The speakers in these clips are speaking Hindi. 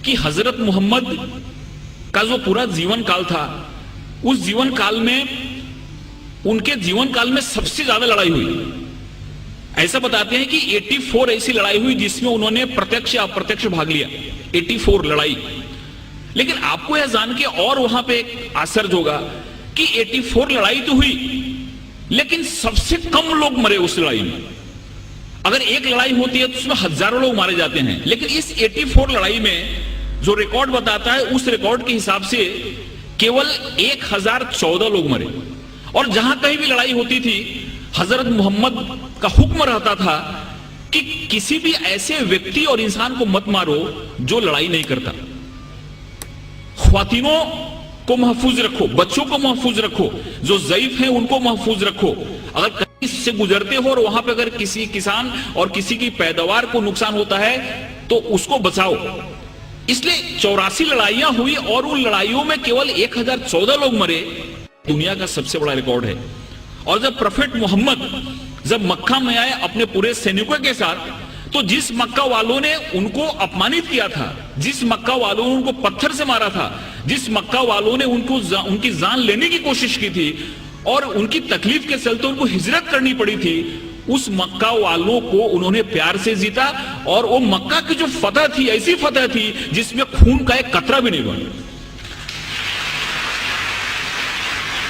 कि हजरत मोहम्मद का जो पूरा जीवन काल था, उस जीवन काल में, उनके जीवन काल में सबसे ज्यादा लड़ाई हुई। ऐसा बताते हैं कि 84 ऐसी लड़ाई हुई जिसमें उन्होंने प्रत्यक्ष या अप्रत्यक्ष भाग लिया। 84 लड़ाई। लेकिन आपको यह जान के और वहां पे एक आश्चर्य होगा कि 84 लड़ाई तो हुई, लेकिन सबसे कम लोग मरे उस लड़ाई में। अगर एक लड़ाई होती है तो उसमें हजारों लोग मारे जाते हैं, लेकिन इस 84 लड़ाई में जो रिकॉर्ड बताता है, उस रिकॉर्ड के हिसाब से केवल 1014 लोग मरे। और जहां कहीं भी लड़ाई होती थी, हजरत मोहम्मद का हुक्म रहता था कि किसी भी ऐसे व्यक्ति और इंसान को मत मारो जो लड़ाई नहीं करता। ख्वातीनों को महफूज रखो, बच्चों को महफूज रखो, जो ज़ईफ हैं उनको महफूज रखो। अगर कहीं से गुजरते हो और वहां पे अगर किसी किसान और किसी की पैदावार को नुकसान होता है तो उसको बचाओ। इसलिए 84 लड़ाइयां हुई और उन लड़ाइयों में केवल 1014 लोग मरे। दुनिया का सबसे बड़ा रिकॉर्ड है। और जब प्रोफेट मोहम्मद जब मक्का में आए अपने पूरे सैनिकों के साथ, तो जिस मक्का वालों ने उनको अपमानित किया था, जिस मक्का वालों ने उनको पत्थर से मारा था, जिस मक्का वालों ने उनकी जान लेने की कोशिश की थी और उनकी तकलीफ के चलते उनको हिजरत करनी पड़ी थी, उस मक्का वालों को उन्होंने प्यार से जीता। और वो मक्का की जो फतह थी, ऐसी फतह थी जिसमें खून का एक कतरा भी नहीं बना।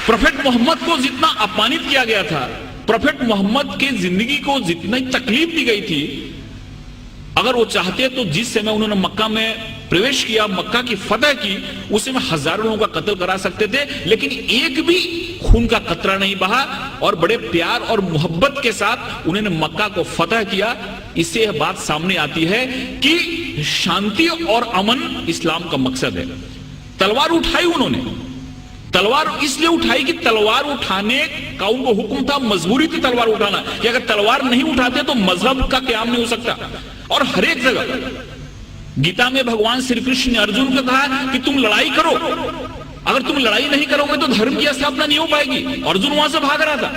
प्रोफेट मोहम्मद को जितना अपमानित किया गया था, प्रोफेट मोहम्मद की जिंदगी को जितनी तकलीफ दी गई थी, अगर वो चाहते तो जिस समय उन्होंने मक्का में प्रवेश किया, मक्का की फतह की, उस समय हजारों लोगों का कत्ल करा सकते थे, लेकिन एक भी खून का कतरा नहीं बहा और बड़े प्यार और मोहब्बत के साथ उन्होंने मक्का को फतह किया। इससे यह बात सामने आती है कि शांति और अमन इस्लाम का मकसद है। तलवार उठाई उन्होंने, तलवार इसलिए उठाई कि तलवार उठाने का उनको हुक्म था, मजबूरी थी तलवार उठाना, कि अगर तलवार नहीं उठाते तो मजहब का क्याम नहीं हो सकता। और हर एक जगह गीता में भगवान श्री कृष्ण ने अर्जुन को कहा कि तुम लड़ाई करो, अगर तुम लड़ाई नहीं करोगे तो धर्म की स्थापना नहीं हो पाएगी। अर्जुन वहां से भाग रहा था।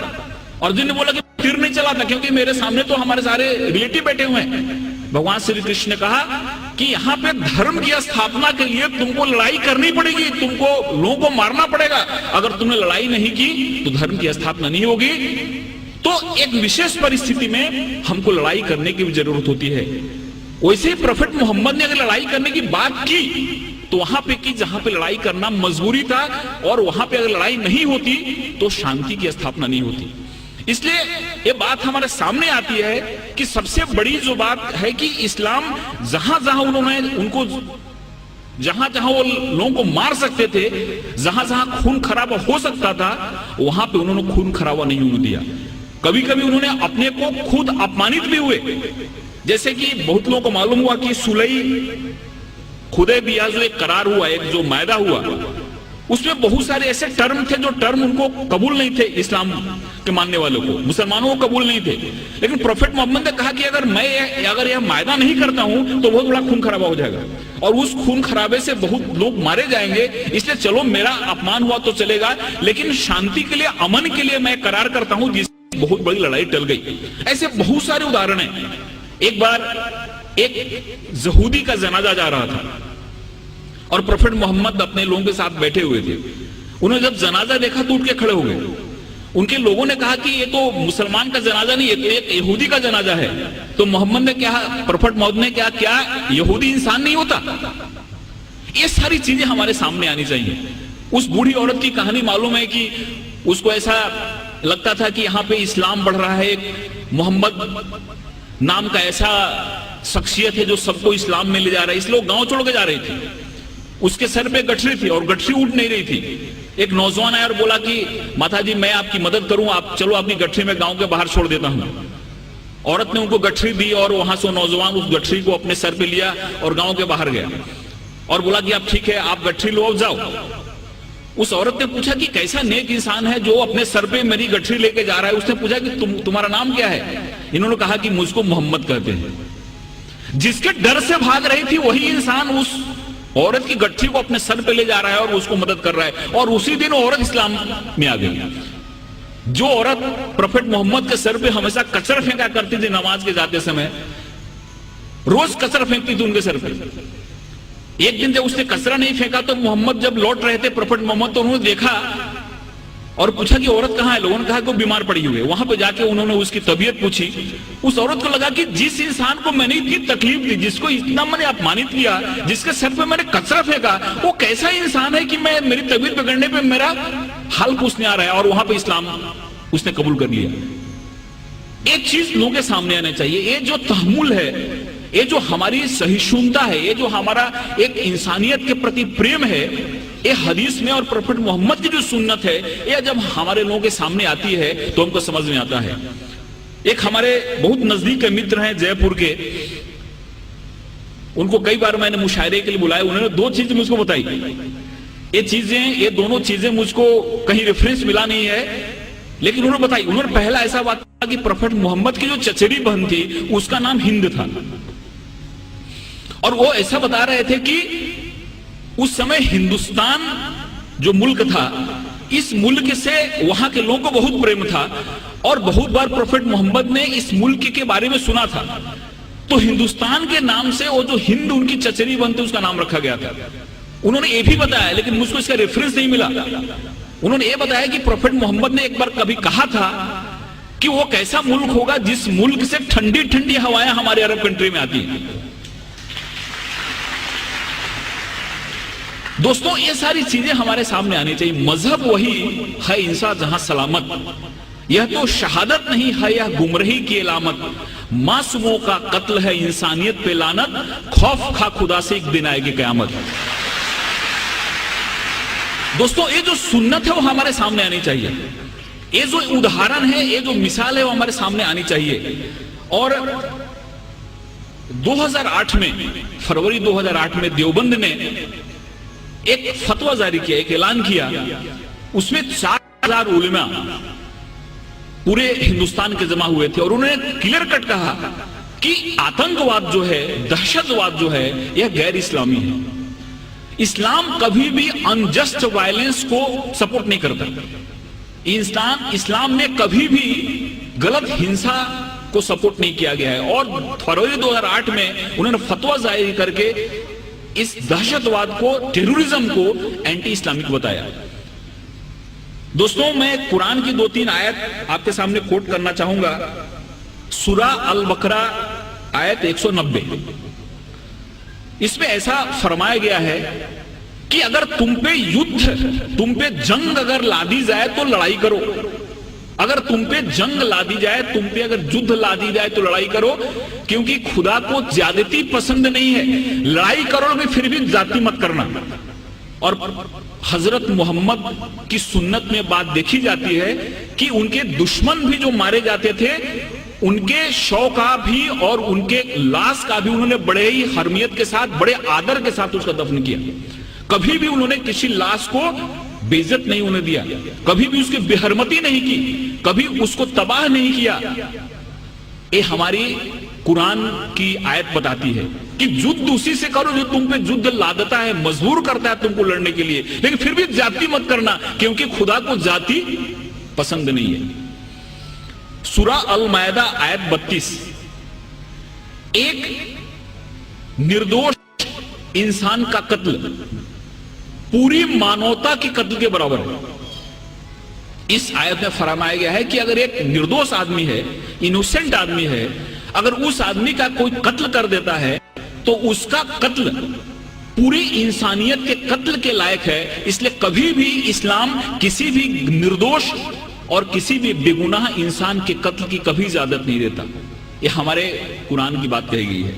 अर्जुन ने बोला कि तीर नहीं चलाता क्योंकि मेरे सामने तो हमारे सारे रिलेटिव बैठे हुए हैं। भगवान श्री कृष्ण ने कहा कि यहाँ पे धर्म की स्थापना के लिए तुमको लड़ाई करनी पड़ेगी, तुमको लोगों को मारना पड़ेगा। अगर तुमने लड़ाई नहीं की तो धर्म की स्थापना नहीं होगी। तो एक विशेष परिस्थिति में हमको लड़ाई करने की भी जरूरत होती है। वैसे ही प्रोफेट मोहम्मद ने अगर लड़ाई करने की बात की तो वहां पे की जहां पे लड़ाई करना मजबूरी था, और वहां पे अगर लड़ाई नहीं होती तो शांति की स्थापना नहीं होती। इसलिए ये बात हमारे सामने आती है कि सबसे बड़ी जो बात है कि इस्लाम जहां जहां उन्होंने उनको जहां जहां वो लोगों को मार सकते थे, जहां जहां खून खराबा हो सकता था, वहां पे उन्होंने खून खराबा नहीं होने दिया। कभी कभी उन्होंने अपने को खुद अपमानित भी हुए। जैसे कि बहुत लोगों को मालूम हुआ कि सुलई हुदैबिया जो एक करार हुआ, एक जो मायदा हुआ, उसमें बहुत सारे ऐसे टर्म थे जो टर्म उनको कबूल नहीं थे, इस्लाम के मानने वालों को, मुसलमानों को कबूल नहीं थे। लेकिन प्रोफेट मोहम्मद ने कहा कि अगर यह मायदा नहीं करता हूं तो बहुत बड़ा खून खराबा हो जाएगा और उस खून खराबे से बहुत लोग मारे जाएंगे। इसलिए चलो मेरा अपमान हुआ तो चलेगा, लेकिन शांति के लिए, अमन के लिए मैं करार करता हूं, जिससे बहुत बड़ी लड़ाई टल गई। ऐसे बहुत सारे उदाहरण हैं। एक बार एक यहूदी का जनाजा जा रहा था और प्रोफेट मोहम्मद अपने लोगों के साथ बैठे हुए थे। उन्होंने जब जनाजा देखा तो उठ के खड़े हो गए। उनके लोगों ने कहा कि ये तो मुसलमान का जनाजा नहीं, ये तो एक यहूदी का जनाजा है। तो मोहम्मद ने क्या, प्रोफेट मोहम्मद ने क्या, क्या यहूदी इंसान नहीं होता? ये सारी चीजें हमारे सामने आनी चाहिए। उस बूढ़ी औरत की कहानी मालूम है कि उसको ऐसा लगता था कि यहाँ पे इस्लाम बढ़ रहा है, एक मोहम्मद नाम का ऐसा शख्सियत है जो सबको इस्लाम में ले जा रहा है, इसलिए वो गांव छोड़ के जा रही थी। उसके सर पे गठरी थी और गठरी उठ नहीं रही थी। एक नौजवान आया और बोला कि माता जी मैं आपकी मदद करूं, आप चलो अपनी गठरी में गांव के बाहर छोड़ देता हूं। औरत ने उनको गठरी दी और वहां से नौजवान उस गठरी को अपने सर पे लिया और गांव के बाहर गया और बोला कि आप ठीक है, आप गठरी लो, जाओ। उस औरत ने पूछा कि कैसा नेक इंसान है जो अपने सर पे मेरी गठरी लेके जा रहा है। उसने पूछा कि तुम्हारा नाम क्या है? इन्होंने कहा कि मुझको मोहम्मद कहते हैं। जिसके डर से भाग रही थी वही इंसान उस औरत की गठरी को अपने सर पे ले जा रहा है और उसको मदद कर रहा है, और उसी दिन औरत इस्लाम में आ गई। जो औरत प्रोफेट मोहम्मद के सर पे हमेशा कचरा फेंका करती थी नमाज के जाते समय, रोज कचरा फेंकती थी उनके सर पे। एक दिन जब उसने कचरा नहीं फेंका तो मोहम्मद जब लौट रहे थे, प्रॉफेट मोहम्मद, तो उन्होंने देखा और पूछा कि औरत कहाँ है। लोगों ने कहा कि वो बीमार पड़ी हुई है। वहां पे जाके उन्होंने उसकी तबीयत पूछी। उस औरत को लगा कि जिस इंसान को मैंने इतनी तकलीफ दी, जिसको इतना मैंने अपमानित किया, जिसके सर पे मैंने कचरा फेंका, वो कैसा इंसान है कि मैं मेरी तबीयत बिगड़ने पे मेरा हाल पूछने आ रहा है। और वहां पे इस्लाम उसने कबूल कर लिया। एक चीज लोगों के सामने आना चाहिए, ये जो तहम्मुल है, ये जो हमारी सहिष्णुता है, ये जो हमारा एक इंसानियत के प्रति प्रेम है, ये हदीस में और प्रॉफेट मोहम्मद की जो सुन्नत है, ये जब हमारे लोगों के सामने आती है तो हमको समझ में आता है। एक हमारे बहुत नजदीक के मित्र हैं जयपुर के, उनको कई बार मैंने मुशायरे के लिए बुलाया। उन्होंने दो चीजें मुझको बताई। ये दोनों चीजें मुझको कहीं रेफरेंस मिला नहीं है, लेकिन उन्होंने बताई। उन्होंने पहला ऐसा बात कहा कि प्रॉफेट मोहम्मद की जो चचेरी बहन थी उसका नाम हिंद था, और वो ऐसा बता रहे थे कि उस समय हिंदुस्तान जो मुल्क था, इस मुल्क से वहां के लोगों को बहुत प्रेम था, और बहुत बार प्रॉफेट मोहम्मद ने इस मुल्क के बारे में सुना था। तो हिंदुस्तान के नाम से वो जो हिंद उनकी चचेरी बहन थी उसका नाम रखा गया था। उन्होंने ये भी बताया, लेकिन मुझको इसका रेफरेंस नहीं मिला। उन्होंने ये बताया कि प्रॉफेट मोहम्मद ने एक बार कभी कहा था कि वो कैसा मुल्क होगा जिस मुल्क से ठंडी ठंडी हवाएं हमारे अरब कंट्री में आती हैं। दोस्तों, ये सारी चीजें हमारे सामने आनी चाहिए। मजहब वही है इंसान जहां सलामत, यह तो शहादत नहीं है, यह गुमराही की अलामत। मासूमों का कत्ल है इंसानियत पे लानत, खौफ खा खुदा से एक दिन आएगी कयामत। दोस्तों, ये जो सुन्नत है वो हमारे सामने आनी चाहिए। ये जो उदाहरण है, ये जो मिसाल है वो हमारे सामने आनी चाहिए। और 2008 में, फरवरी 2008 में देवबंद ने एक फतवा जारी किया, एक ऐलान किया। उसमें 4000 उलेमा पूरे हिंदुस्तान के जमा हुए थे, और उन्होंने क्लियर कट कहा कि आतंकवाद जो है, दहशतवाद जो है, यह गैर इस्लामी है। इस्लाम कभी भी अनजस्ट वायलेंस को सपोर्ट नहीं करता। इस्लाम में कभी भी गलत हिंसा को सपोर्ट नहीं किया गया है। और फरवरी 2008 में उन्होंने फतवा जारी करके इस दहशतवाद को, टेररिज्म को एंटी इस्लामिक बताया। दोस्तों, मैं कुरान की 2-3 आयत आपके सामने कोट करना चाहूंगा। सूरा अल बकरा आयत 190, इसमें ऐसा फरमाया गया है कि अगर तुम पे युद्ध, तुम पे जंग अगर लादी जाए तो लड़ाई करो। अगर तुम पे जंग ला दी जाए, तुम पे अगर युद्ध ला दी जाए तो लड़ाई करो, क्योंकि खुदा को ज्यादती पसंद नहीं है। लड़ाई करोगे फिर भी जाति मत करना। और हजरत मोहम्मद की सुन्नत में बात देखी जाती है कि उनके दुश्मन भी जो मारे जाते थे, उनके शव का भी और उनके लाश का भी उन्होंने बड़े ही हरमियत के साथ, बड़े आदर के साथ उसका दफन किया। कभी भी उन्होंने किसी लाश को बेइज्जत नहीं उन्हें दिया, कभी भी उसकी बेहरमती नहीं की, कभी उसको तबाह नहीं किया। ये हमारी कुरान की आयत बताती है कि युद्ध उसी से करो जो तुम पे युद्ध लादता है, मजबूर करता है तुमको लड़ने के लिए, लेकिन फिर भी जाति मत करना, क्योंकि खुदा को जाति पसंद नहीं है। सूरा अल मायदा आयत 32, एक निर्दोष इंसान का कत्ल पूरी मानवता के कत्ल के बराबर है। इस आयत में फरमाया गया है कि अगर एक निर्दोष आदमी है, इनोसेंट आदमी है, अगर उस आदमी का कोई कत्ल कर देता है तो उसका कत्ल पूरी इंसानियत के कत्ल के लायक है। इसलिए कभी भी इस्लाम किसी भी निर्दोष और किसी भी बेगुनाह इंसान के कत्ल की कभी इजाजत नहीं देता। यह हमारे कुरान की बात कही गई है।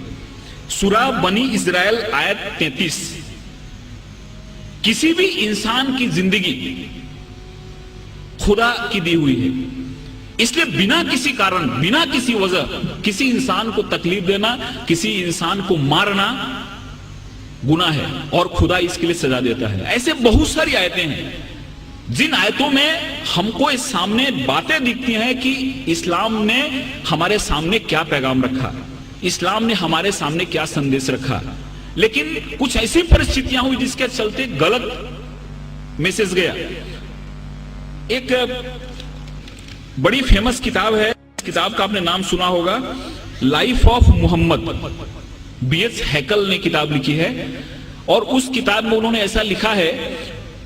सूरा बनी इस्राएल आयत 33, किसी भी इंसान की जिंदगी खुदा की दी हुई है, इसलिए बिना किसी कारण, बिना किसी वजह किसी इंसान को तकलीफ देना, किसी इंसान को मारना गुनाह है और खुदा इसके लिए सजा देता है। ऐसे बहुत सारी आयतें हैं जिन आयतों में हमको इस सामने बातें दिखती हैं कि इस्लाम ने हमारे सामने क्या पैगाम रखा, इस्लाम ने हमारे सामने क्या संदेश रखा। लेकिन कुछ ऐसी परिस्थितियां हुई जिसके चलते गलत मैसेज गया। एक बड़ी फेमस किताब है, इस किताब का आपने नाम सुना होगा, लाइफ ऑफ मोहम्मद। BH हैकल ने किताब लिखी है और उस किताब में उन्होंने ऐसा लिखा है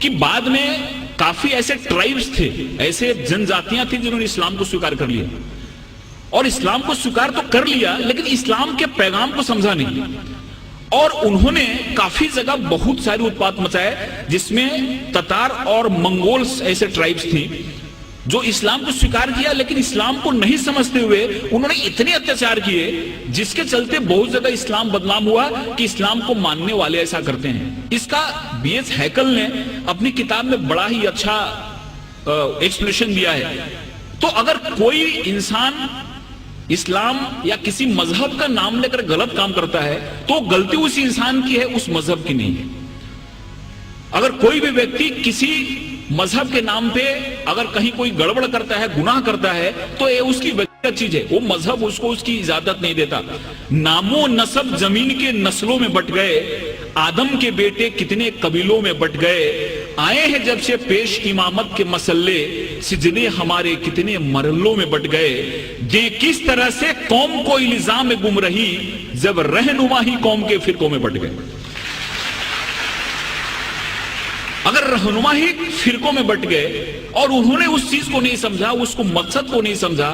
कि बाद में काफी ऐसे ट्राइब्स थे, ऐसे जनजातियां थी जिन्होंने इस्लाम को स्वीकार कर लिया, और इस्लाम को स्वीकार तो कर लिया लेकिन इस्लाम के पैगाम को समझा नहीं, और उन्होंने काफी जगह बहुत सारे उत्पात मचाए, जिसमें ततार और मंगोल्स ऐसे ट्राइब्स थी जो इस्लाम को स्वीकार किया लेकिन इस्लाम को नहीं समझते हुए उन्होंने इतने अत्याचार किए जिसके चलते बहुत ज्यादा इस्लाम बदनाम हुआ कि इस्लाम को मानने वाले ऐसा करते हैं। इसका बीएच हैकल ने अपनी किताब में बड़ा ही अच्छा एक्सप्लेनेशन दिया है। तो अगर कोई इंसान इस्लाम या किसी मजहब का नाम लेकर गलत काम करता है तो गलती उस इंसान की है, उस मजहब की नहीं है। अगर कोई भी व्यक्ति किसी मजहब के नाम पे अगर कहीं कोई गड़बड़ करता है, गुनाह करता है, तो ये उसकी व्यक्तिगत चीज है, वो मजहब उसको उसकी इजाजत नहीं देता। नामो नसब जमीन के नस्लों में बट गए, आदम के बेटे कितने कबीलों में बट गए, आए हैं जब से पेश इमामत के मसल्ले, सिजने हमारे कितने मरलों में बट गए, जे किस तरह से कौम को इल्जाम में गुम रही, जब रहनुमा ही कौम के फिरकों में बट गए। अगर रहनुमा ही फिरकों में बट गए और उन्होंने उस चीज को नहीं समझा, उसको मकसद को नहीं समझा,